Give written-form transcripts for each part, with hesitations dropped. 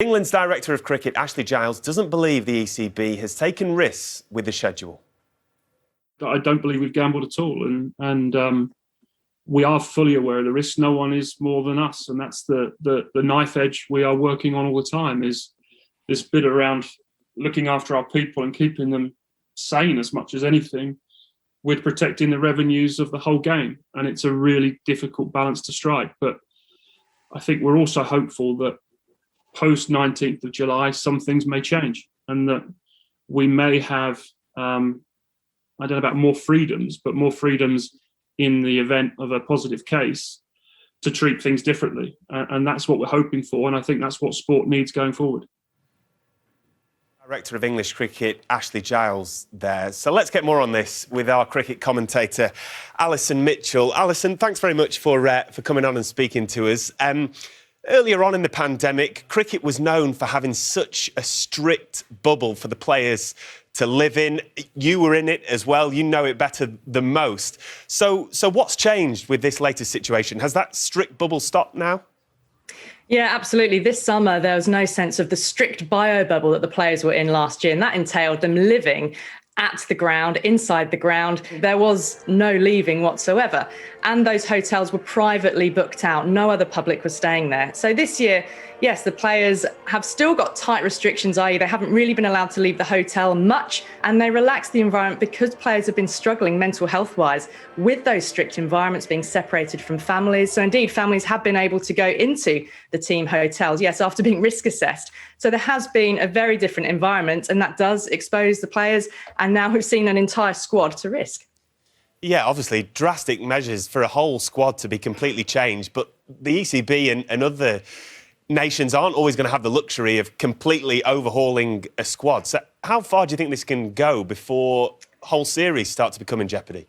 England's Director of Cricket, Ashley Giles, doesn't believe the ECB has taken risks with the schedule. I don't believe we've gambled at all, and we are fully aware of the risks. No one is more than us, and that's the knife edge we are working on all the time, is this bit around looking after our people and keeping them sane as much as anything, with protecting the revenues of the whole game. And it's a really difficult balance to strike. But I think we're also hopeful that post 19th of July, some things may change, and that we may have, I don't know about more freedoms, but more freedoms in the event of a positive case to treat things differently. And that's what we're hoping for. And I think that's what sport needs going forward. Director of English Cricket, Ashley Giles there. So let's get more on this with our cricket commentator, Alison Mitchell. Alison, thanks very much for coming on and speaking to us. Earlier on in the pandemic, cricket was known for having such a strict bubble for the players to live in. You were in it as well. You know it better than most. So what's changed with this latest situation? Has that strict bubble stopped now? Yeah, absolutely. This summer, there was no sense of the strict bio bubble that the players were in last year, and that entailed them living at the ground, inside the ground. There was no leaving whatsoever. And those hotels were privately booked out. No other public was staying there. So this year, yes, the players have still got tight restrictions, i.e. they haven't really been allowed to leave the hotel much, and they relaxed the environment because players have been struggling mental health-wise with those strict environments, being separated from families. So indeed, families have been able to go into the team hotels, yes, after being risk assessed. So there has been a very different environment, and that does expose the players. And now we've seen an entire squad to risk. Yeah, obviously, drastic measures for a whole squad to be completely changed. But the ECB and other nations aren't always going to have the luxury of completely overhauling a squad. So how far do you think this can go before whole series start to become in jeopardy?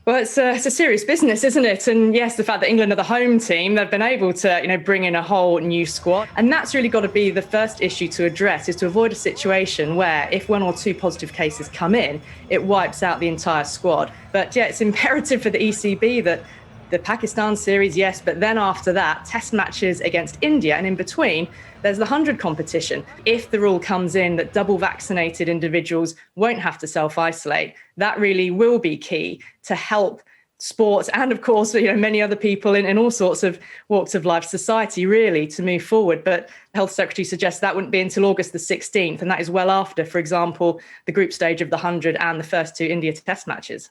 Well, it's a serious business, isn't it? And yes, the fact that England are the home team, they've been able to, bring in a whole new squad. And that's really got to be the first issue to address, is to avoid a situation where if one or two positive cases come in, it wipes out the entire squad. But yeah, it's imperative for the ECB that the Pakistan series, yes, but then after that, test matches against India, and in between, there's the 100 competition. If the rule comes in that double vaccinated individuals won't have to self-isolate, that really will be key to help sports and, of course, many other people in all sorts of walks of life, society, really, to move forward. But the Health Secretary suggests that wouldn't be until August the 16th, and that is well after, for example, the group stage of the 100 and the first two India test matches.